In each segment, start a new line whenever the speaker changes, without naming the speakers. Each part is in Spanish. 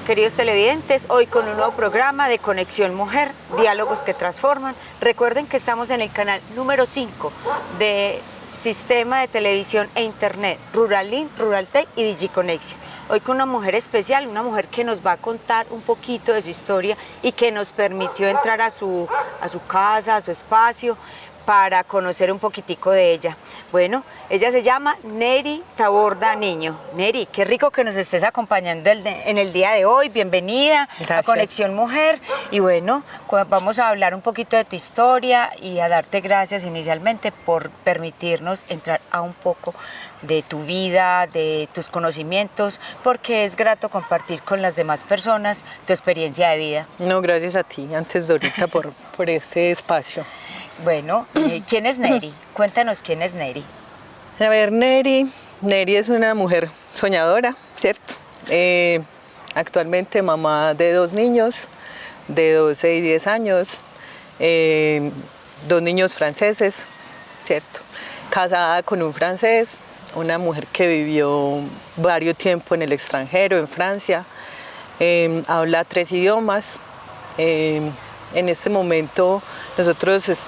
queridos televidentes, hoy con un nuevo programa de Conexión Mujer, Diálogos que Transforman. Recuerden que estamos en el canal número 5 de Sistema de Televisión e Internet, Ruralink, Ruraltech y DigiConexión. Hoy con una mujer especial, una mujer que nos va a contar un poquito de su historia y que nos permitió entrar a su casa, a su espacio, para conocer un poquitico de ella. Bueno, ella se llama Neri Taborda Niño. Neri, qué rico que nos estés acompañando en el día de hoy. Bienvenida. Gracias. A Conexión Mujer. Y bueno, vamos a hablar un poquito de tu historia y a darte gracias inicialmente por permitirnos entrar a un poco de tu vida, de tus conocimientos, porque es grato compartir con las demás personas tu experiencia de vida.
No, gracias a ti, antes Dorita, por este espacio.
Bueno, ¿quién es Neri? Cuéntanos quién es Neri.
A ver, Neri es una mujer soñadora, ¿cierto? Actualmente mamá de 2 niños, de 12 y 10 años, 2 niños franceses, ¿cierto? Casada con un francés, una mujer que vivió varios tiempo en el extranjero, en Francia, habla 3 idiomas. En este momento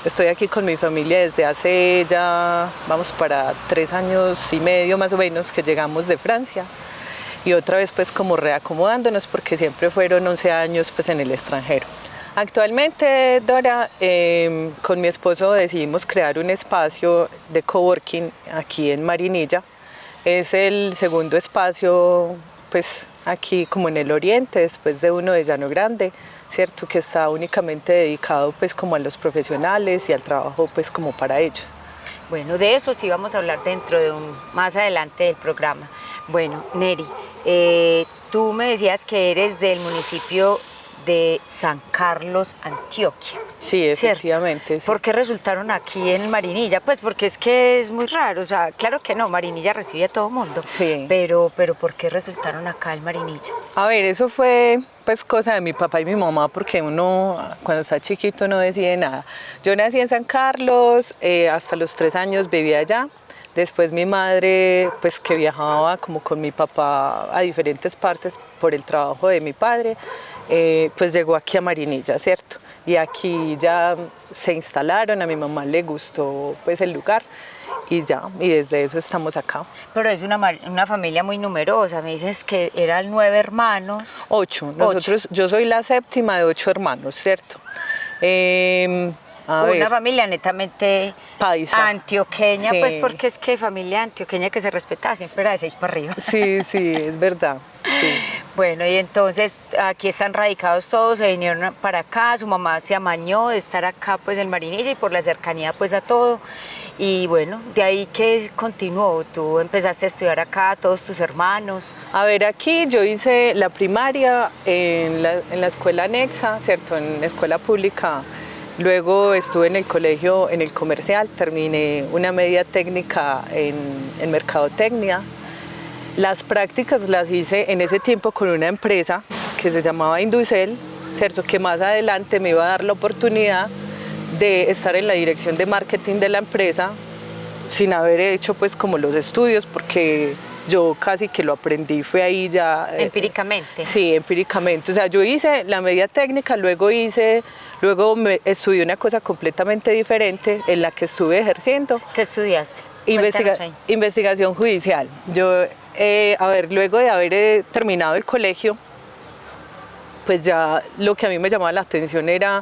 estoy aquí con mi familia desde hace ya, vamos para 3 años y medio más o menos que llegamos de Francia y otra vez pues como reacomodándonos porque siempre fueron 11 años pues en el extranjero. Actualmente, Dora, con mi esposo decidimos crear un espacio de coworking aquí en Marinilla. Es el segundo espacio pues aquí como en el oriente, después de uno de Llano Grande, ¿cierto? Que está únicamente dedicado pues como a los profesionales y al trabajo pues como para ellos.
Bueno, de eso sí vamos a hablar dentro de más adelante del programa. Bueno, Neri, tú me decías que eres del municipio de San Carlos, Antioquia.
Sí, efectivamente. Sí.
¿Por qué resultaron aquí en Marinilla? Pues porque es que es muy raro, o sea, claro que no, Marinilla recibe a todo mundo,
sí.
Pero ¿por qué resultaron acá en Marinilla?
A ver, eso fue pues cosa de mi papá y mi mamá, porque uno cuando está chiquito no decide nada. Yo nací en San Carlos, hasta los 3 años vivía allá. Después mi madre, pues que viajaba como con mi papá a diferentes partes por el trabajo de mi padre, pues llegó aquí a Marinilla, ¿cierto? Y aquí ya se instalaron, a mi mamá le gustó pues el lugar y ya, y desde eso estamos acá.
Pero es una familia muy numerosa, me dices que eran 9 hermanos.
8, yo soy la séptima de 8 hermanos, ¿cierto?
Una familia netamente
paisa,
antioqueña,
sí.
Pues porque es que familia antioqueña que se respeta siempre era de 6 para arriba.
Sí, es verdad. Sí.
Bueno, y entonces aquí están radicados todos, se vinieron para acá, su mamá se amañó de estar acá pues en Marinilla y por la cercanía pues a todo. Y bueno, de ahí que continuó, tú empezaste a estudiar acá, todos tus hermanos.
A ver, aquí yo hice la primaria en la escuela anexa, ¿cierto? En la escuela pública. Luego estuve en el colegio, en el comercial, terminé una media técnica en mercadotecnia. Las prácticas las hice en ese tiempo con una empresa que se llamaba Indusel, ¿cierto? Que más adelante me iba a dar la oportunidad de estar en la dirección de marketing de la empresa sin haber hecho pues como los estudios, porque yo casi que lo aprendí, fue ahí ya.
¿Empíricamente?
Sí, empíricamente. O sea, yo hice la media técnica, luego estudié una cosa completamente diferente en la que estuve ejerciendo.
¿Qué estudiaste?
Investigación judicial. Yo, luego de haber terminado el colegio, pues ya lo que a mí me llamaba la atención era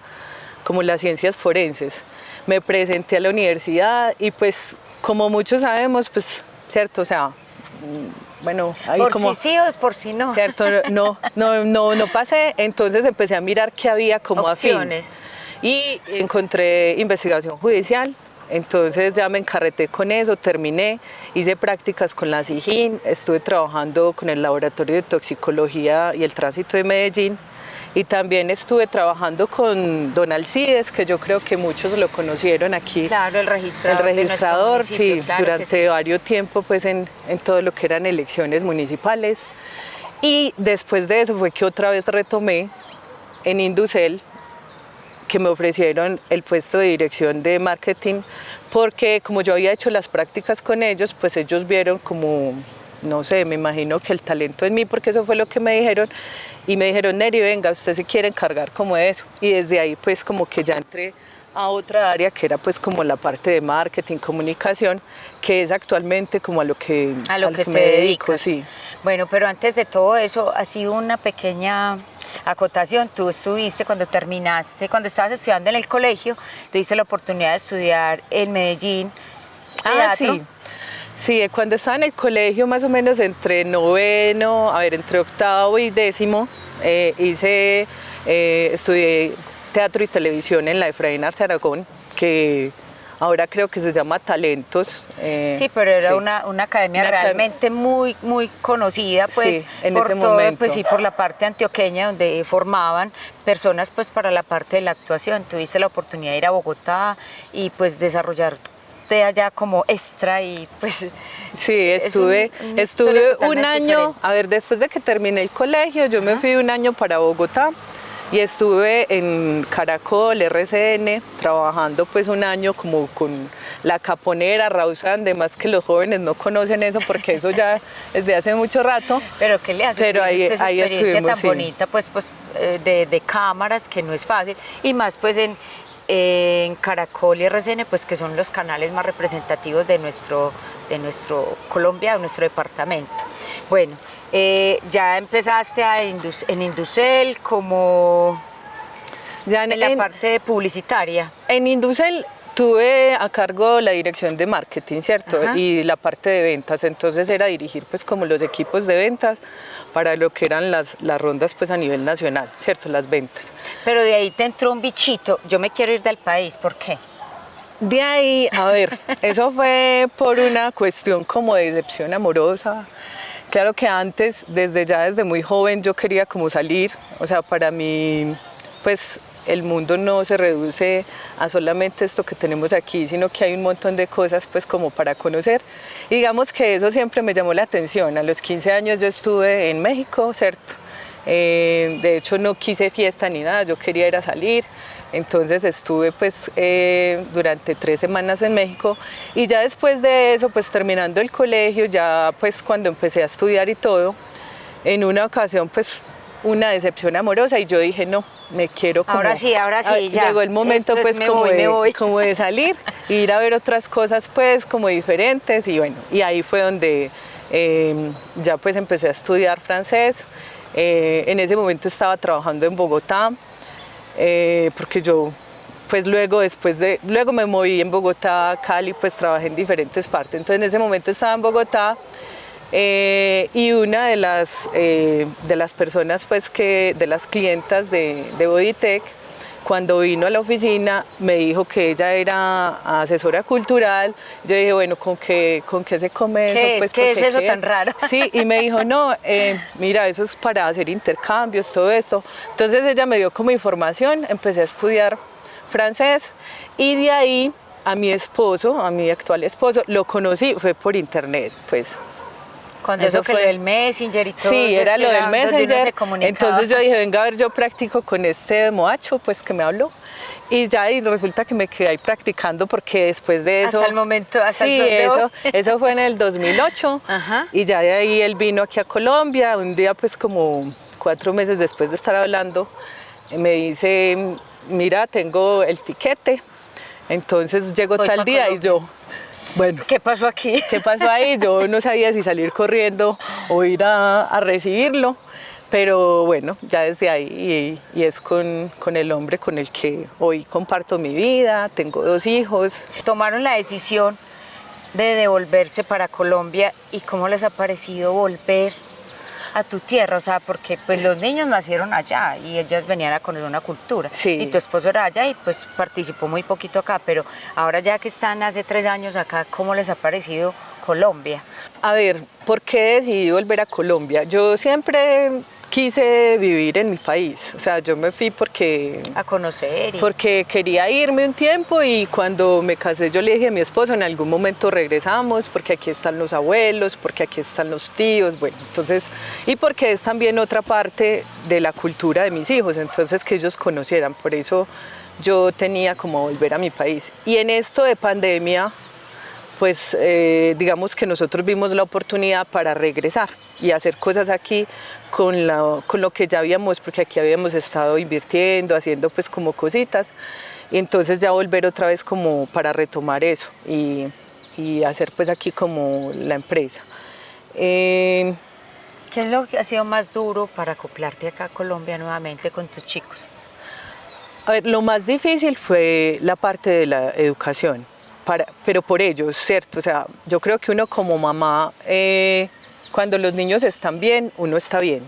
como las ciencias forenses. Me presenté a la universidad y pues como muchos sabemos, pues, ¿cierto? O sea, bueno, ahí
por
como,
si sí o por si no.
¿cierto? No pasé, entonces empecé a mirar qué había como
opciones.
Afín. Y encontré investigación judicial, entonces ya me encarreté con eso, terminé, hice prácticas con la SIJIN, estuve trabajando con el Laboratorio de Toxicología y el Tránsito de Medellín, y también estuve trabajando con don Alcides, que yo creo que muchos lo conocieron aquí.
Claro, el registrador.
El registrador, sí,
claro,
durante varios tiempos pues en todo lo que eran elecciones municipales. Y después de eso fue que otra vez retomé en Indusel, que me ofrecieron el puesto de dirección de marketing, porque como yo había hecho las prácticas con ellos, pues ellos vieron como no sé, me imagino que el talento en mí, porque eso fue lo que me dijeron, y me dijeron, Neri, venga, usted se quiere encargar como de eso, y desde ahí pues como que ya entré a otra área que era pues como la parte de marketing, comunicación, que es actualmente como a lo que
te
me dedico,
dedicas.
sí.
Bueno, pero antes de todo eso, así una pequeña acotación. Tú estuviste cuando terminaste, cuando estabas estudiando en el colegio, tuviste la oportunidad de estudiar en Medellín teatro.
Sí. Sí, cuando estaba en el colegio, más o menos entre noveno, entre octavo y décimo, estudié teatro y televisión en la Efraín Arce Aragón, que ahora creo que se llama Talentos.
Sí, pero era una academia realmente muy, muy conocida, pues,
sí, en
por
ese
todo,
momento.
pues sí, por la parte antioqueña, donde formaban personas, pues, para la parte de la actuación. Tuviste la oportunidad de ir a Bogotá y, pues, desarrollarte allá como extra y, pues...
Sí, estuve un año, diferente. Después de que terminé el colegio, yo me fui un año para Bogotá. Y estuve en Caracol, RCN, trabajando pues un año como con La Caponera, Rausán, además que los jóvenes no conocen eso porque eso ya es de hace mucho rato.
Pero ¿qué le hace?
Pero ahí
experiencia tan
sí.
bonita pues de cámaras, que no es fácil, y más pues en Caracol y RCN, pues que son los canales más representativos de nuestro Colombia, de nuestro departamento. Bueno, ya empezaste en Indusel como ya en la parte publicitaria.
En Indusel tuve a cargo la dirección de marketing, ¿cierto? Y la parte de ventas, entonces era dirigir pues como los equipos de ventas para lo que eran las rondas pues a nivel nacional, ¿cierto? Las ventas.
Pero de ahí te entró un bichito, yo me quiero ir del país, ¿por qué?
De ahí, eso fue por una cuestión como de decepción amorosa. Claro que antes, desde muy joven, yo quería como salir, o sea, para mí, pues el mundo no se reduce a solamente esto que tenemos aquí, sino que hay un montón de cosas pues como para conocer. Y digamos que eso siempre me llamó la atención. A los 15 años yo estuve en México, ¿cierto? De hecho no quise fiesta ni nada, yo quería ir a salir. Entonces estuve pues durante 3 semanas en México y ya después de eso, pues terminando el colegio, ya pues cuando empecé a estudiar y todo, en una ocasión pues una decepción amorosa y yo dije no, me quiero como...
Ahora sí, ya.
Llegó el momento pues como de salir, ir a ver otras cosas pues como diferentes y bueno, y ahí fue donde ya pues empecé a estudiar francés. En ese momento estaba trabajando en Bogotá. Porque yo pues luego me moví en Bogotá, Cali, pues trabajé en diferentes partes, entonces en ese momento estaba en Bogotá y una de las personas pues de las clientas de Bodytech, cuando vino a la oficina me dijo que ella era asesora cultural. Yo dije, bueno, ¿con qué se come eso? Pues,
¿Qué es eso tan raro?
Sí, y me dijo, no, mira, eso es para hacer intercambios, todo esto. Entonces ella me dio como información, empecé a estudiar francés y de ahí a mi actual esposo, lo conocí, fue por internet, pues.
Cuando eso fue el Messenger y todo.
Sí, era lo del Messenger. Entonces yo dije, venga a ver, yo practico con este moacho, pues que me habló. Y ya y resulta que me quedé ahí practicando porque después de eso...
Hasta el momento,
sí, eso fue en el 2008. Y ya de ahí él vino aquí a Colombia, un día pues como 4 meses después de estar hablando, me dice, mira, tengo el tiquete, entonces llego tal día y yo... Bueno,
¿qué pasó aquí?
¿Qué pasó ahí? Yo no sabía si salir corriendo o ir a recibirlo, pero bueno, ya desde ahí y es con el hombre con el que hoy comparto mi vida, tengo 2 hijos.
Tomaron la decisión de devolverse para Colombia y ¿cómo les ha parecido volver a tu tierra? O sea, porque pues los niños nacieron allá y ellos venían a conocer una cultura.
Sí.
Y tu esposo era allá y pues participó muy poquito acá, pero ahora ya que están hace 3 años acá, ¿cómo les ha parecido Colombia?
A ver, ¿por qué decidí volver a Colombia? Yo siempre quise vivir en mi país, o sea, yo me fui
a conocer
porque quería irme un tiempo y cuando me casé yo le dije a mi esposo, en algún momento regresamos porque aquí están los abuelos, porque aquí están los tíos, bueno, entonces, y porque es también otra parte de la cultura de mis hijos, entonces que ellos conocieran, por eso yo tenía como volver a mi país. Y en esto de pandemia, pues digamos que nosotros vimos la oportunidad para regresar y hacer cosas aquí con lo que ya habíamos, porque aquí habíamos estado invirtiendo, haciendo pues como cositas, y entonces ya volver otra vez como para retomar eso y hacer pues aquí como la empresa.
¿Qué es lo que ha sido más duro para acoplarte acá a Colombia nuevamente con tus chicos?
A ver, lo más difícil fue la parte de la educación, pero por ellos, ¿cierto? O sea, yo creo que uno como mamá, cuando los niños están bien, uno está bien.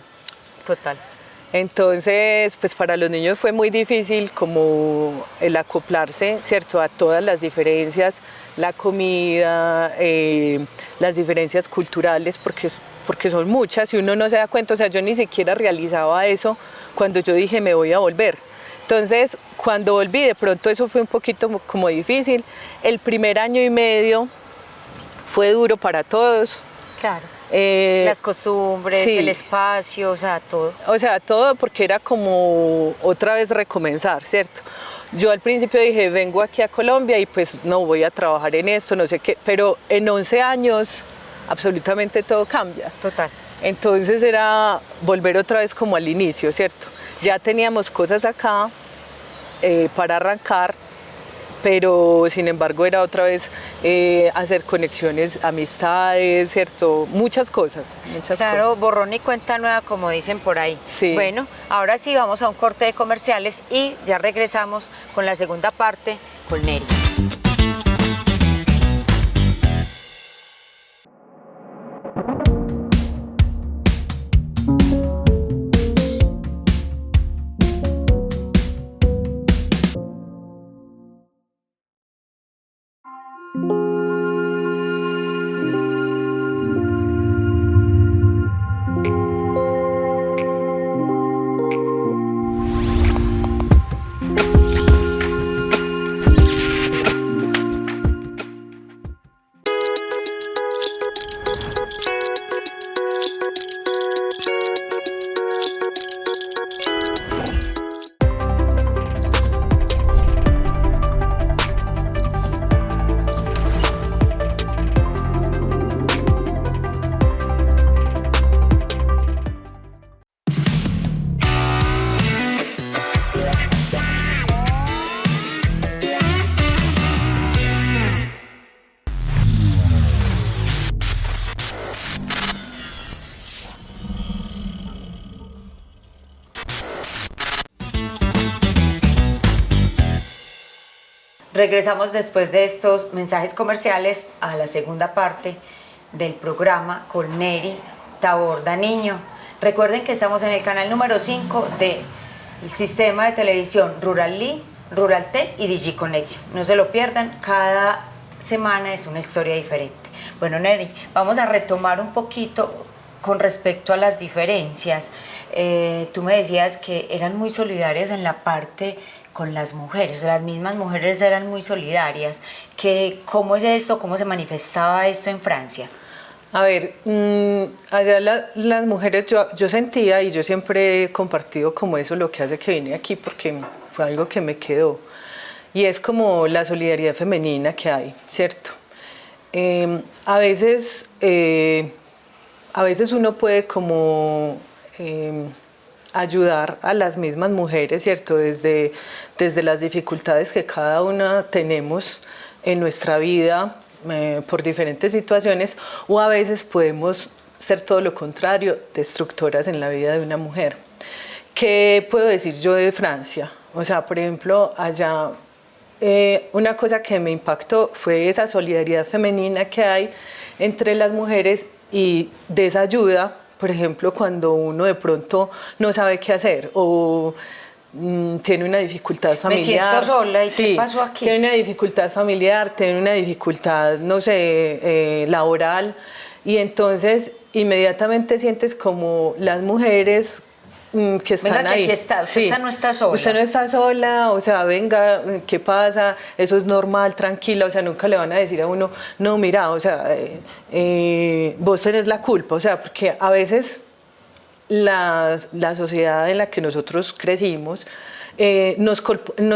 Total.
Entonces, pues para los niños fue muy difícil como el acoplarse, ¿cierto? A todas las diferencias, la comida, las diferencias culturales, porque son muchas y uno no se da cuenta. O sea, yo ni siquiera realizaba eso cuando yo dije me voy a volver. Entonces, cuando volví, de pronto eso fue un poquito como difícil. El primer año y medio fue duro para todos.
Claro. Las costumbres, sí, el espacio, o sea, todo.
O sea, todo, porque era como otra vez recomenzar, ¿cierto? Yo al principio dije, vengo aquí a Colombia y pues no voy a trabajar en esto, no sé qué, pero en 11 años absolutamente todo cambia.
Total.
Entonces era volver otra vez como al inicio, ¿cierto? Ya teníamos cosas acá para arrancar, pero sin embargo era otra vez hacer conexiones, amistades, ¿cierto? Muchas cosas.
Claro, borrón y cuenta nueva, como dicen por ahí.
Sí.
Bueno, ahora sí vamos a un corte de comerciales y ya regresamos con la segunda parte con Neri. Regresamos después de estos mensajes comerciales a la segunda parte del programa con Neri Taborda Niño. Recuerden que estamos en el canal número 5 del sistema de televisión Rural Tech y DigiConnection. No se lo pierdan, cada semana es una historia diferente. Bueno, Neri, vamos a retomar un poquito con respecto a las diferencias. Tú me decías que eran muy solidarias en la parte con las mujeres, las mismas mujeres eran muy solidarias. ¿Cómo es esto? ¿Cómo se manifestaba esto en Francia?
A ver, allá las mujeres, yo sentía, y yo siempre he compartido como eso, lo que hace que vine aquí, porque fue algo que me quedó, y es como la solidaridad femenina que hay, ¿cierto? A veces uno puede como ayudar a las mismas mujeres, ¿cierto? Desde las dificultades que cada una tenemos en nuestra vida por diferentes situaciones, o a veces podemos ser todo lo contrario, destructoras en la vida de una mujer. ¿Qué puedo decir yo de Francia? O sea, por ejemplo, allá una cosa que me impactó fue esa solidaridad femenina que hay entre las mujeres y de esa ayuda. Por ejemplo, cuando uno de pronto no sabe qué hacer o tiene una dificultad familiar.
Me siento sola, ¿y qué pasó aquí?
Tiene una dificultad familiar, tiene una dificultad, no sé, laboral, y entonces inmediatamente sientes como las mujeres que están
venga,
ahí.
Que aquí está, usted no está sola.
Usted no está sola, o sea, venga, ¿qué pasa? Eso es normal, tranquila, o sea, nunca le van a decir a uno, no, mira, o sea, vos tenés la culpa, o sea, porque a veces la sociedad en la que nosotros crecimos nos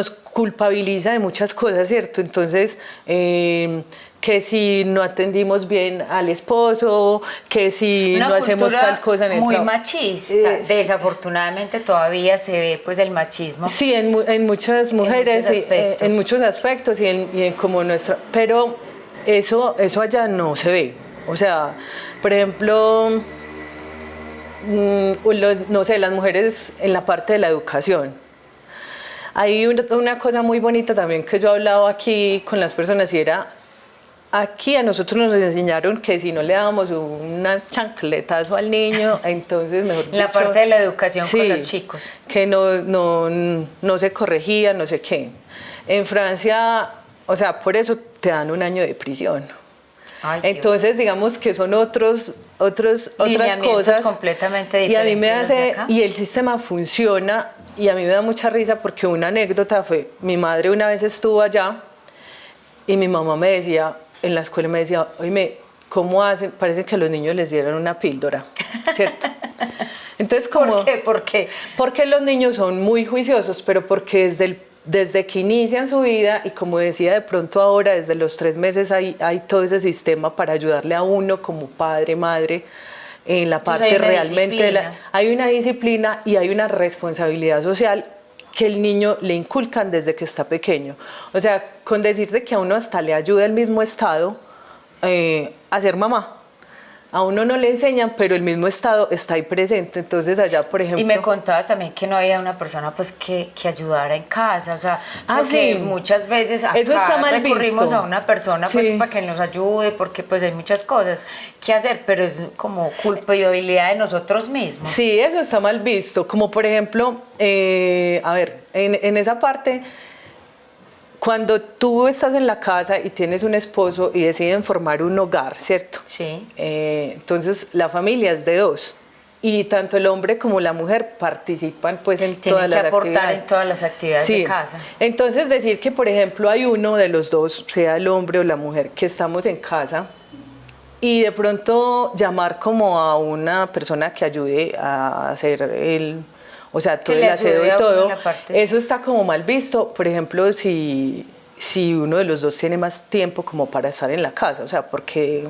culpabiliza de muchas cosas, ¿cierto? Entonces, que si no atendimos bien al esposo, que si no hacemos tal cosa en el
muy
trabajo.
machista. Desafortunadamente todavía se ve pues el machismo.
Sí, en muchas mujeres, en muchos aspectos y en como nuestra, pero eso allá no se ve. O sea, por ejemplo, no sé, las mujeres en la parte de la educación. Hay una cosa muy bonita también que yo he hablado aquí con las personas y era, aquí a nosotros nos enseñaron que si no le dábamos una chancletazo al niño, entonces mejor dicho,
la parte de la educación
sí,
con los chicos.
Que no se corregía, no sé qué. En Francia, o sea, por eso te dan 1 año de prisión.
Ay,
entonces, digamos que son otras cosas
completamente diferentes.
Y a mí me hace, y el sistema funciona, y a mí me da mucha risa porque una anécdota fue, mi madre una vez estuvo allá y mi mamá me decía, en la escuela me decía, oye, ¿cómo hacen? Parece que a los niños les dieran una píldora, ¿cierto? Entonces, como,
¿Por qué?
Porque los niños son muy juiciosos, pero porque desde que inician su vida, y como decía, de pronto ahora, desde los 3 meses hay todo ese sistema para ayudarle a uno como padre, madre, en la parte realmente hay una disciplina y hay una responsabilidad social que el niño le inculcan desde que está pequeño. O sea, con decirte que a uno hasta le ayuda el mismo Estado a ser mamá. A uno no le enseñan, pero el mismo Estado está ahí presente. Entonces allá, por ejemplo...
Y me contabas también que no había una persona pues que ayudara en casa, o sea, porque
sí,
muchas veces acá
eso está mal
recurrimos
visto.
A una persona pues
sí,
para que nos ayude, porque pues hay muchas cosas que hacer, pero es como culpabilidad de nosotros mismos.
Sí, eso está mal visto. Como por ejemplo, a ver, en esa parte... Cuando tú estás en la casa y tienes un esposo y deciden formar un hogar, ¿cierto?
Sí.
Entonces la familia es de 2 y tanto el hombre como la mujer participan pues en todas las actividades. Tienen que aportar
en todas las actividades de casa.
Entonces decir que por ejemplo hay uno de los 2, sea el hombre o la mujer, que estamos en casa y de pronto llamar como a una persona que ayude a hacer o sea, todo el aseo y todo, eso está como mal visto, por ejemplo, si uno de los 2 tiene más tiempo como para estar en la casa, o sea, porque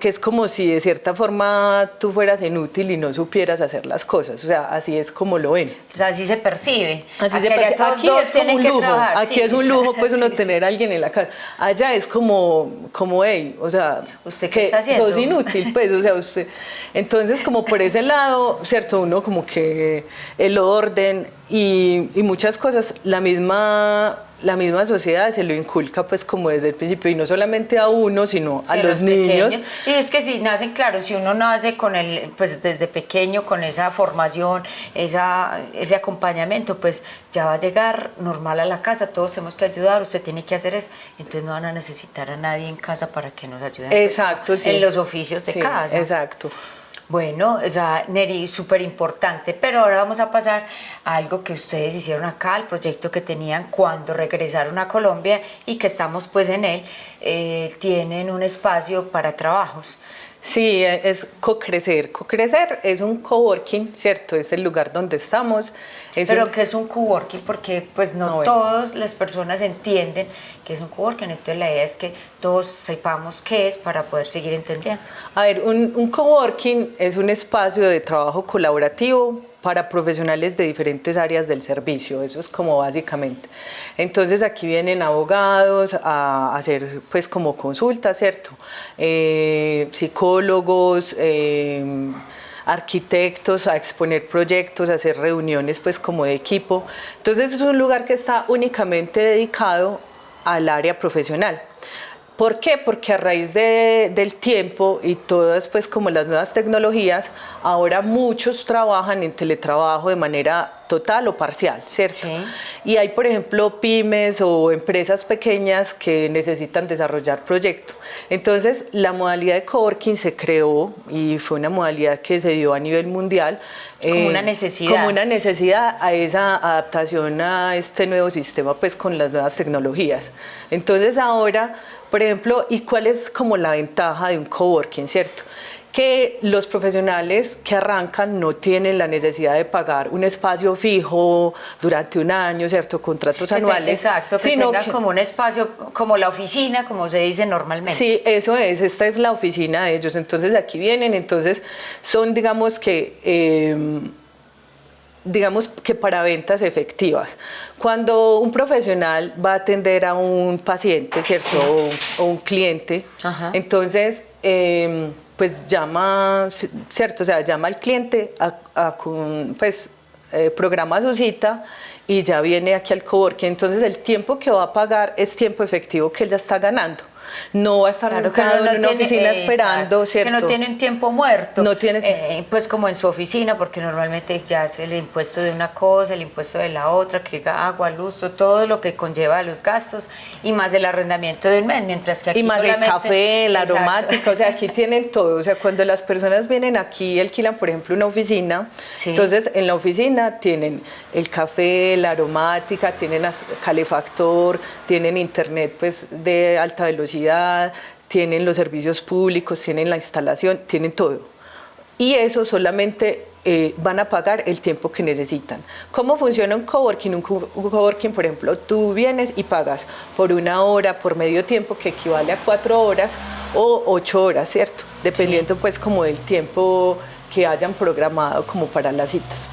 es como si de cierta forma tú fueras inútil y no supieras hacer las cosas, o sea, así es como lo ven.
O sea, así se percibe.
Así se percibe. Aquí es como un lujo, aquí es un lujo pues uno tener a alguien en la casa, allá es como hey, o sea,
¿usted qué está haciendo?
Sos inútil, pues, o sea, usted, entonces como por ese lado, cierto, uno como que el orden y muchas cosas, la misma sociedad se lo inculca pues como desde el principio y no solamente a uno sino a los niños.
Pequeños. Y es que si nacen, claro, si uno nace con pues desde pequeño con esa formación, ese acompañamiento, pues ya va a llegar normal a la casa, todos tenemos que ayudar, usted tiene que hacer eso, entonces no van a necesitar a nadie en casa para que nos ayuden.
Exacto,
pues,
sí.
En los oficios de casa.
Exacto.
Bueno, o sea, Neri, súper importante, pero ahora vamos a pasar a algo que ustedes hicieron acá, el proyecto que tenían cuando regresaron a Colombia y que estamos pues en él, tienen un espacio para trabajos.
Sí, es co-crecer. Co-crecer es un coworking, ¿cierto? Es el lugar donde estamos.
Pero ¿qué es un coworking? Porque pues no todas las personas entienden que es un coworking, entonces la idea es que todos sepamos qué es para poder seguir entendiendo.
A ver, un coworking es un espacio de trabajo colaborativo para profesionales de diferentes áreas del servicio, eso es como básicamente. Entonces aquí vienen abogados a hacer pues como consultas, ¿cierto? Psicólogos, arquitectos a exponer proyectos, a hacer reuniones pues como de equipo. Entonces es un lugar que está únicamente dedicado al área profesional. ¿Por qué? Porque a raíz del tiempo y todas pues como las nuevas tecnologías, ahora muchos trabajan en teletrabajo de manera total o parcial, ¿cierto? Sí. Y hay, por ejemplo, pymes o empresas pequeñas que necesitan desarrollar proyectos. Entonces, la modalidad de coworking se creó y fue una modalidad que se dio a nivel mundial.
Como una necesidad.
Como una necesidad a esa adaptación a este nuevo sistema, pues con las nuevas tecnologías. Entonces, ahora, por ejemplo, ¿y cuál es como la ventaja de un coworking, cierto? que los profesionales que arrancan no tienen la necesidad de pagar un espacio fijo durante un año, ¿cierto? Contratos anuales.
Exacto, que tengan como un espacio, como la oficina, como se dice normalmente.
Sí, eso es, esta es la oficina de ellos. Entonces aquí vienen, entonces son, digamos que para ventas efectivas. Cuando un profesional va a atender a un paciente, ¿cierto? O un cliente, ajá, entonces pues llama, ¿cierto? O sea, llama al cliente, programa su cita y ya viene aquí al coworking. Entonces el tiempo que va a pagar es tiempo efectivo que él ya está ganando. No va a estar sentado en una oficina esperando, exacto, ¿cierto?
Que no tiene un tiempo muerto,
no tiene
pues como en su oficina, porque normalmente ya es el impuesto de una cosa, el impuesto de la otra, que agua, luz, todo lo que conlleva los gastos, y más el arrendamiento de un mes, mientras que aquí
y más
solamente,
el café, la aromática, o sea, aquí tienen todo. O sea, cuando las personas vienen aquí y alquilan, por ejemplo, una oficina, sí, entonces en la oficina tienen el café, la aromática, tienen calefactor, tienen internet pues de alta velocidad, tienen los servicios públicos, tienen la instalación, tienen todo. Y eso solamente van a pagar el tiempo que necesitan. ¿Cómo funciona un coworking? Un coworking, por ejemplo, tú vienes y pagas por una hora, por medio tiempo, que equivale a 4 horas o 8 horas, ¿cierto? Dependiendo, sí, pues como del tiempo que hayan programado como para las citas.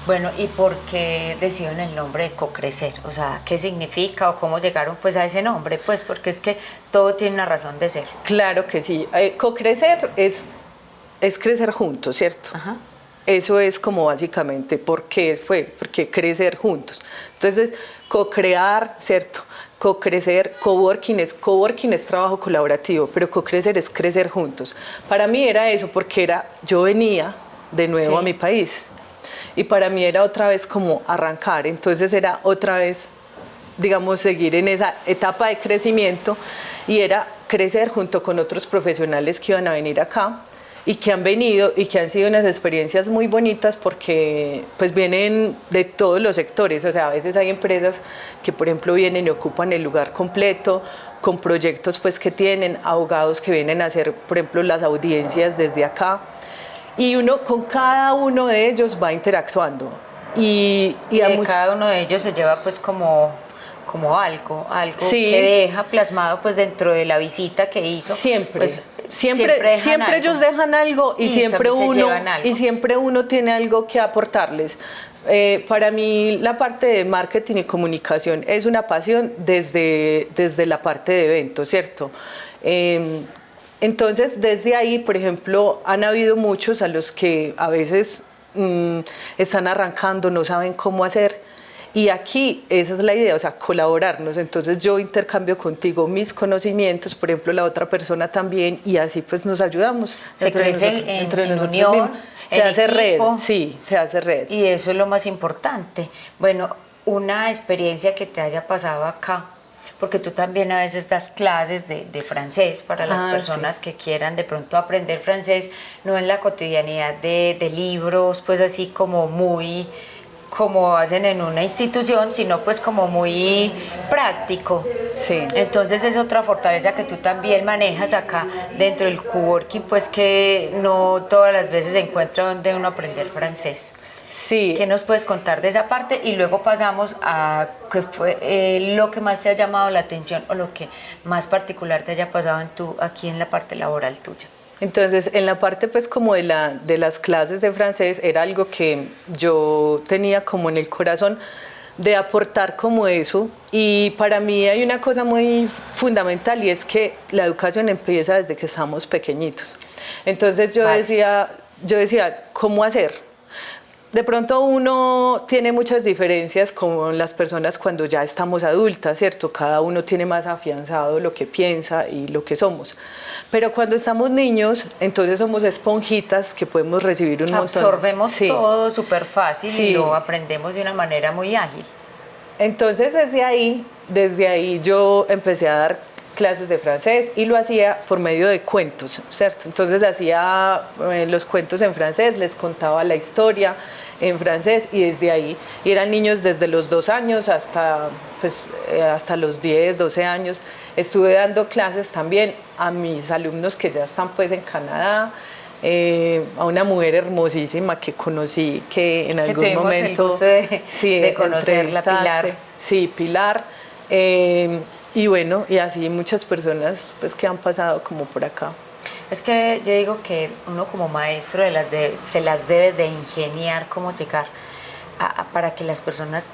Bueno, ¿y por qué decidieron el nombre de Cocrecer? O sea, ¿qué significa o cómo llegaron pues a ese nombre? Pues porque es que todo tiene una razón de ser.
Claro que sí. Cocrecer es crecer juntos, ¿cierto? Ajá. Eso es como básicamente porque crecer juntos. Entonces, co-crear, ¿cierto? Co-crecer, coworking es trabajo colaborativo, pero co-crecer es crecer juntos. Para mí era eso, porque yo venía de nuevo, sí, a mi país. Y para mí era otra vez como arrancar, entonces era otra vez, digamos, seguir en esa etapa de crecimiento, y era crecer junto con otros profesionales que iban a venir acá y que han venido y que han sido unas experiencias muy bonitas, porque pues vienen de todos los sectores. O sea, a veces hay empresas que, por ejemplo, vienen y ocupan el lugar completo con proyectos pues que tienen, abogados que vienen a hacer, por ejemplo, las audiencias desde acá. Y uno con cada uno de ellos va interactuando. Y
cada uno de ellos se lleva pues como algo, sí, que deja plasmado pues dentro de la visita que hizo.
Siempre,
pues,
siempre ellos dejan algo y siempre uno tiene algo que aportarles. Para mí la parte de marketing y comunicación es una pasión desde la parte de eventos, ¿cierto? Entonces, desde ahí, por ejemplo, han habido muchos a los que a veces están arrancando, no saben cómo hacer, y aquí esa es la idea, o sea, colaborarnos. Entonces yo intercambio contigo mis conocimientos, por ejemplo, la otra persona también, y así pues nos ayudamos.
Se crece en unión,
se hace red, sí, se hace red.
Y eso es lo más importante. Bueno, una experiencia que te haya pasado acá, porque tú también a veces das clases de francés para las personas, sí, que quieran de pronto aprender francés, no en la cotidianidad de libros, pues así como hacen en una institución, sino pues como muy práctico.
Sí.
Entonces es otra fortaleza que tú también manejas acá dentro del coworking, pues que no todas las veces se encuentra donde uno aprender francés.
Sí.
¿Qué nos puedes contar de esa parte? Y luego pasamos a qué fue lo que más te ha llamado la atención o lo que más particular te haya pasado aquí en la parte laboral tuya.
Entonces, en la parte pues como de las clases de francés, era algo que yo tenía como en el corazón de aportar como eso, y para mí hay una cosa muy fundamental, y es que la educación empieza desde que estamos pequeñitos. Entonces yo decía, ¿cómo hacer? De pronto uno tiene muchas diferencias con las personas cuando ya estamos adultas, ¿cierto? Cada uno tiene más afianzado lo que piensa y lo que somos. Pero cuando estamos niños, entonces somos esponjitas que podemos recibir un montón.
Absorbemos, sí, todo súper fácil, sí, y lo aprendemos de una manera muy ágil.
Entonces desde ahí yo empecé a dar clases de francés, y lo hacía por medio de cuentos, ¿cierto? Entonces hacía los cuentos en francés, les contaba la historia, en francés y desde ahí. Y eran niños desde los 2 años hasta, hasta los 10, 12 años. Estuve dando clases también a mis alumnos que ya están pues en Canadá, a una mujer hermosísima que conocí, que en algún momento...
El gusto de conocerla, Pilar.
Sí, Pilar. Y bueno, y así muchas personas pues que han pasado como por acá.
Es que yo digo que uno como maestro se las debe de ingeniar cómo llegar para que las personas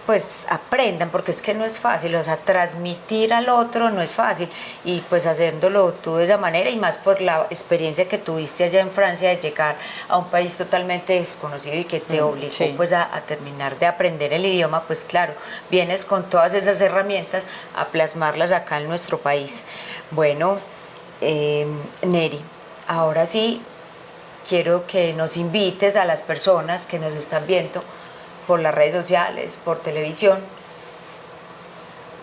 pues aprendan, porque es que no es fácil, o sea, transmitir al otro no es fácil, y pues haciéndolo tú de esa manera, y más por la experiencia que tuviste allá en Francia de llegar a un país totalmente desconocido y que te obligó sí. Pues a terminar de aprender el idioma, pues claro, vienes con todas esas herramientas a plasmarlas acá en nuestro país. Bueno, Neri, ahora sí quiero que nos invites a las personas que nos están viendo por las redes sociales, por televisión,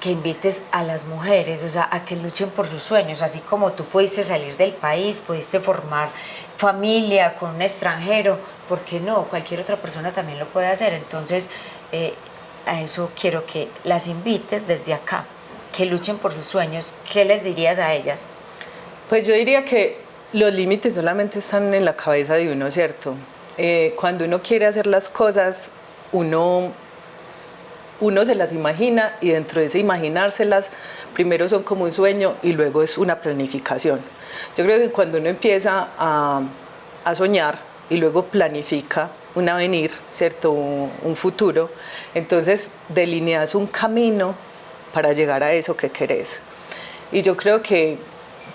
que invites a las mujeres, o sea, a que luchen por sus sueños, así como tú pudiste salir del país, pudiste formar familia con un extranjero, ¿por qué no? Cualquier otra persona también lo puede hacer. Entonces, a eso quiero que las invites desde acá, que luchen por sus sueños. ¿Qué les dirías a ellas?
Pues yo diría que los límites solamente están en la cabeza de uno, ¿cierto? Cuando uno quiere hacer las cosas, uno se las imagina, y dentro de ese imaginárselas, primero son como un sueño y luego es una planificación. Yo creo que cuando uno empieza a soñar y luego planifica un avenir, ¿cierto? Un futuro, entonces delineas un camino para llegar a eso que querés. Y yo creo que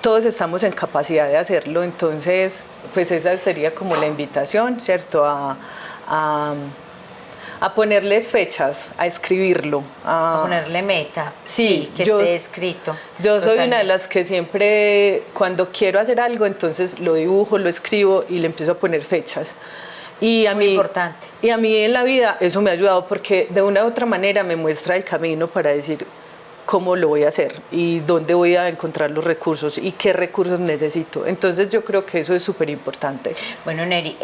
todos estamos en capacidad de hacerlo, entonces pues esa sería como la invitación, ¿cierto? A ponerles fechas, a escribirlo.
A ponerle meta,
sí,
que esté escrito.
Yo soy una de las que siempre, cuando quiero hacer algo, entonces lo dibujo, lo escribo y le empiezo a poner fechas. Y
muy importante.
Y a mí en la vida eso me ha ayudado, porque de una u otra manera me muestra el camino para decir cómo lo voy a hacer y dónde voy a encontrar los recursos y qué recursos necesito. Entonces yo creo que eso es súper importante.
Bueno, Neri,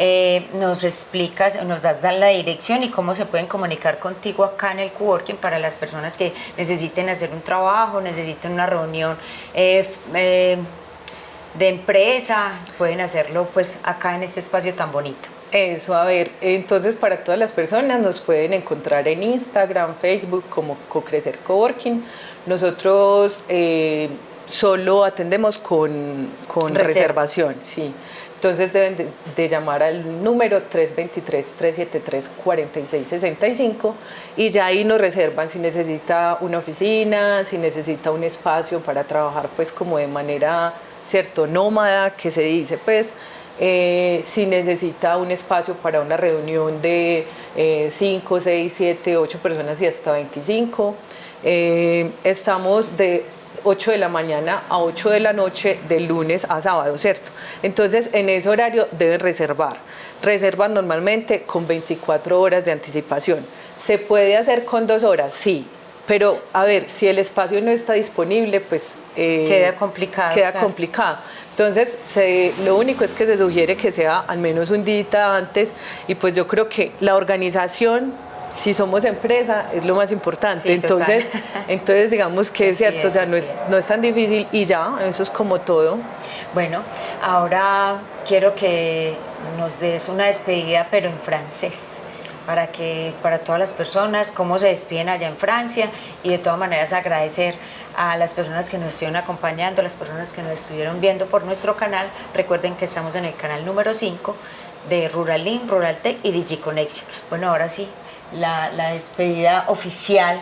nos explicas, nos das la dirección y cómo se pueden comunicar contigo acá en el coworking para las personas que necesiten hacer un trabajo, necesiten una reunión de empresa, pueden hacerlo pues acá en este espacio tan bonito.
Eso, a ver, entonces para todas las personas nos pueden encontrar en Instagram, Facebook como CoCrecer Coworking. Nosotros solo atendemos con reservación, sí. Entonces deben de llamar al número 323-373-4665 y ya ahí nos reservan si necesita una oficina, si necesita un espacio para trabajar pues como de manera, cierto, nómada, que se dice pues. Si necesita un espacio para una reunión de 5, 6, 7, 8 personas y hasta 25. Estamos de 8 de la mañana a 8 de la noche de lunes a sábado, ¿cierto? Entonces en ese horario deben reservar. Reservan normalmente con 24 horas de anticipación. ¿Se puede hacer con 2 horas? Sí. Pero a ver, si el espacio no está disponible, pues
queda complicado.
Queda complicado. Entonces, lo único es que se sugiere que sea al menos un día antes, y pues yo creo que la organización, si somos empresa, es lo más importante. Sí, entonces digamos que es cierto, o sea, no es tan difícil y ya, eso es como todo.
Bueno, ahora quiero que nos des una despedida, pero en francés. Para todas las personas, cómo se despiden allá en Francia, y de todas maneras agradecer a las personas que nos estuvieron acompañando, a las personas que nos estuvieron viendo por nuestro canal. Recuerden que estamos en el canal número 5 de Ruralink, Ruraltech y DigiConnection. Bueno, ahora sí, la despedida oficial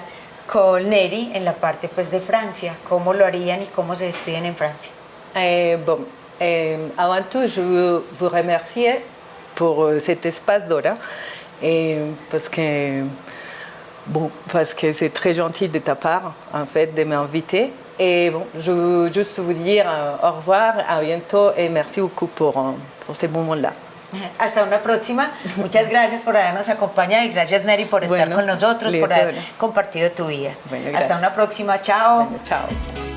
con Neri en la parte pues de Francia. ¿Cómo lo harían y cómo se despiden en Francia?
Avant tout, je veux vous remercier pour cet espace d'Ora. Parce que c'est très gentil de ta part, en fait, de m'inviter. Et bon, je veux juste vous dire au revoir, à bientôt et merci beaucoup pour ces moments-là.
Hasta una próxima. Muchas gracias por habernos acompañado y gracias, Neri, por estar con nosotros, por haber compartido tu vida.
Bueno,
hasta una próxima. Chao.
Bueno, chao.